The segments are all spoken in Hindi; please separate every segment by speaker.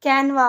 Speaker 1: कैनवा।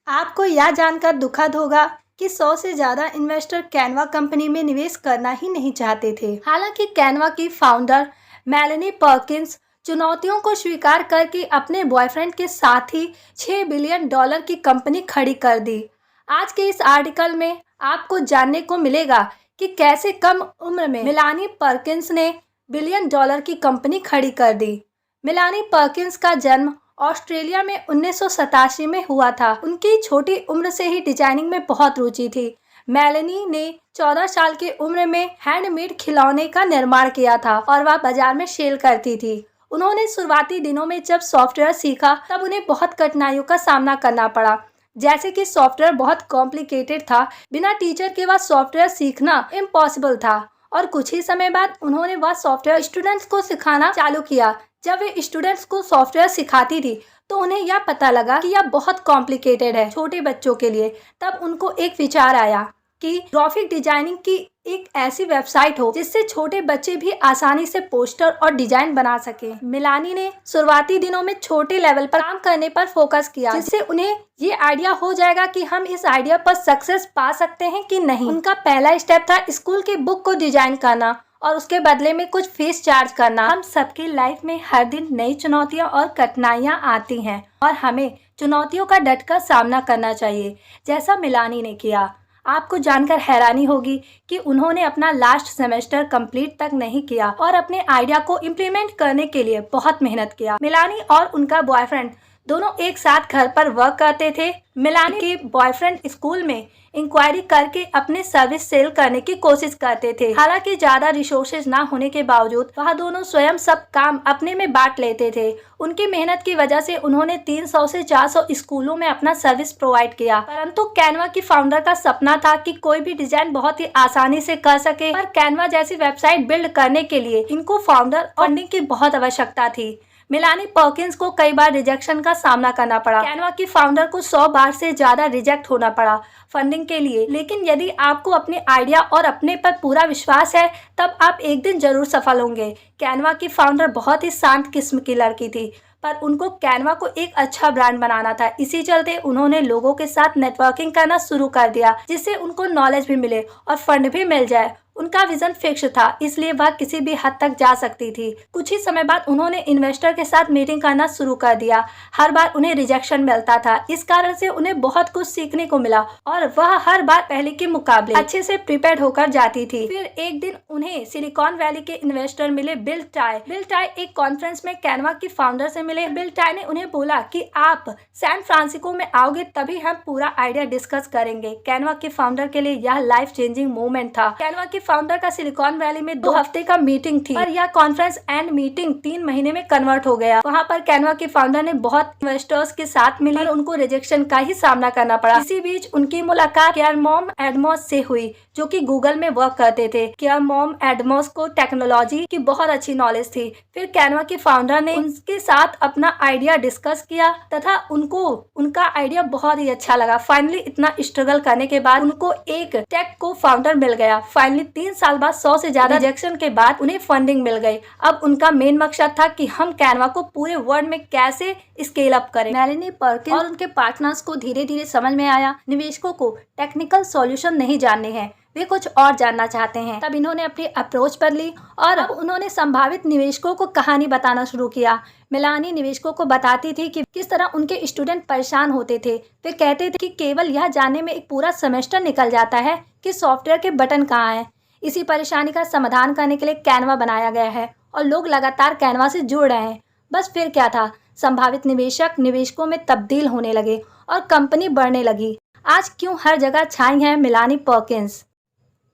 Speaker 1: आपको यह जानकर दुखद होगा कि 100 से ज़्यादा इन्वेस्टर कैनवा कंपनी में निवेश करना ही नहीं चाहते थे। हालांकि कैनवा की फाउंडर मेलानी पर्किंस चुनौतियों को स्वीकार करके अपने बॉयफ्रेंड के साथ ही $6 बिलियन की कंपनी खड़ी कर दी। आज के इस आर्टिकल में आपको जानने को मिलेगा कि कैसे कम उम्र में मेलानी पर्किंस ने $1 बिलियन की कंपनी खड़ी कर दी। मेलानी पर्किंस का जन्म ऑस्ट्रेलिया में 1987 में हुआ था। उनकी छोटी उम्र से ही डिजाइनिंग में बहुत रुचि थी। मेलानी ने 14 साल की उम्र में हैंडमेड खिलौने का निर्माण किया था और वह बाजार में सेल करती थी। उन्होंने शुरुआती दिनों में जब सॉफ्टवेयर सीखा तब उन्हें बहुत कठिनाइयों का सामना करना पड़ा, जैसे कि सॉफ्टवेयर बहुत कॉम्प्लिकेटेड था। बिना टीचर के वह सॉफ्टवेयर सीखना इम्पॉसिबल था और कुछ ही समय बाद उन्होंने वह सॉफ्टवेयर स्टूडेंट्स को सिखाना चालू किया। जब वे स्टूडेंट्स को सॉफ्टवेयर सिखाती थी तो उन्हें यह पता लगा कि यह बहुत कॉम्प्लिकेटेड है छोटे बच्चों के लिए। तब उनको एक विचार आया कि ग्राफिक डिजाइनिंग की एक ऐसी वेबसाइट हो जिससे छोटे बच्चे भी आसानी से पोस्टर और डिजाइन बना सके। मेलानी ने शुरुआती दिनों में छोटे लेवल पर काम करने पर फोकस किया, जिससे उन्हें ये आइडिया हो जाएगा कि हम इस आइडिया पर सक्सेस पा सकते हैं कि नहीं। उनका पहला स्टेप था स्कूल की बुक को डिजाइन करना और उसके बदले में कुछ फीस चार्ज करना। हम सबकी लाइफ में हर दिन नई चुनौतियां और कठिनाइयां आती हैं और हमें चुनौतियों का डटकर सामना करना चाहिए, जैसा मेलानी ने किया। आपको जानकर हैरानी होगी कि उन्होंने अपना लास्ट सेमेस्टर कंप्लीट तक नहीं किया और अपने आइडिया को इम्प्लीमेंट करने के लिए बहुत मेहनत किया। मेलानी और उनका बॉयफ्रेंड दोनों एक साथ घर पर वर्क करते थे। मेलानी के बॉयफ्रेंड स्कूल में इंक्वायरी करके अपने सर्विस सेल करने की कोशिश करते थे। हालांकि ज्यादा रिसोर्सेज ना होने के बावजूद वह दोनों स्वयं सब काम अपने में बांट लेते थे। उनकी मेहनत की वजह से उन्होंने 300 से 400 स्कूलों में अपना सर्विस प्रोवाइड किया। परंतु कैनवा की फाउंडर का सपना था कि कोई भी डिजाइन बहुत ही आसानी से कर सके, पर कैनवा जैसी वेबसाइट बिल्ड करने के लिए इनको फाउंडर फंडिंग की बहुत आवश्यकता थी। मेलानी पर्किंस को कई बार रिजेक्शन का सामना करना पड़ा। कैनवा की फाउंडर को 100 बार से ज्यादा रिजेक्ट होना पड़ा फंडिंग के लिए। लेकिन यदि आपको अपने आइडिया और अपने पर पूरा विश्वास है तब आप एक दिन जरूर सफल होंगे। कैनवा की फाउंडर बहुत ही शांत किस्म की लड़की थी, पर उनको कैनवा को एक अच्छा ब्रांड बनाना था। इसी चलते उन्होंने लोगों के साथ नेटवर्किंग करना शुरू कर दिया, जिससे उनको नॉलेज भी मिले और फंड भी मिल जाए। उनका विजन फिक्स था, इसलिए वह किसी भी हद तक जा सकती थी। कुछ ही समय बाद उन्होंने इन्वेस्टर के साथ मीटिंग करना शुरू कर दिया। हर बार उन्हें रिजेक्शन मिलता था, इस कारण से उन्हें बहुत कुछ सीखने को मिला और वह हर बार पहले के मुकाबले अच्छे से प्रिपेयर्ड होकर जाती थी। फिर एक दिन उन्हें सिलिकॉन वैली के इन्वेस्टर मिले बिल टाई। बिल टाई एक कॉन्फ्रेंस में कैनवा की फाउंडर से मिले। बिल टाई ने उन्हें बोला कि आप सैन फ्रांसिस्को में आओगे तभी हम पूरा आइडिया डिस्कस करेंगे। कैनवा के फाउंडर के लिए यह लाइफ चेंजिंग मोमेंट था। कैनवा की फाउंडर का सिलिकॉन वैली में 2 हफ्ते का मीटिंग थी, पर यह कॉन्फ्रेंस एंड मीटिंग 3 महीने में कन्वर्ट हो गया। वहां पर कैनवा की फाउंडर ने बहुत इन्वेस्टर्स के साथ मिली और उनको रिजेक्शन का ही सामना करना पड़ा। इसी बीच उनकी मुलाकात केयर मॉम एडमॉस से हुई, जो कि गूगल में वर्क करते थे। केयर मॉम एडमॉस को टेक्नोलॉजी की बहुत अच्छी नॉलेज थी। फिर कैनवा की फाउंडर ने उनके साथ अपना आइडिया डिस्कस किया तथा उनको उनका आइडिया बहुत ही अच्छा लगा। फाइनली इतना स्ट्रगल करने के बाद उनको एक टेक को फाउंडर मिल गया। फाइनली 3 साल बाद 100 से ज्यादा रिजेक्शन के बाद उन्हें फंडिंग मिल गई। अब उनका मेन मकसद था कि हम कैनवा को पूरे वर्ल्ड में कैसे स्केल अप करें। मेलानी पर्किंस और उनके पार्टनर्स को धीरे धीरे समझ में आया निवेशकों को टेक्निकल सॉल्यूशन नहीं जानने हैं, वे कुछ और जानना चाहते हैं। तब इन्होंने अपनी अप्रोच बदली और अब उन्होंने संभावित निवेशकों को कहानी बताना शुरू किया। मेलानी निवेशकों को बताती थी कि किस तरह उनके स्टूडेंट परेशान होते थे। वे कहते थे कि केवल यह जानने में एक पूरा सेमेस्टर निकल जाता है कि सॉफ्टवेयर के बटन कहाँ हैं। इसी परेशानी का समाधान करने के लिए कैनवा बनाया गया है और लोग लगातार कैनवा से जुड़ रहे हैं। बस फिर क्या था, संभावित निवेशक निवेशकों में तब्दील होने लगे और कंपनी बढ़ने लगी। आज क्यों हर जगह छाई है मेलानी पर्किंस।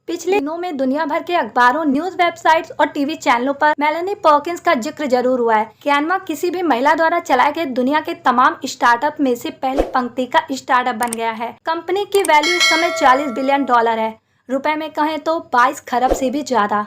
Speaker 1: पिछले दिनों में दुनिया भर के अखबारों, न्यूज वेबसाइट्स और टीवी चैनलों पर मेलानी पर्किंस का जिक्र जरूर हुआ है। कैनवा किसी भी महिला द्वारा चलाए गए दुनिया के तमाम स्टार्टअप में से पहली पंक्ति का स्टार्टअप बन गया है। कंपनी की वैल्यू इस समय $40 बिलियन है। रुपए में कहें तो 22 खरब से भी ज्यादा।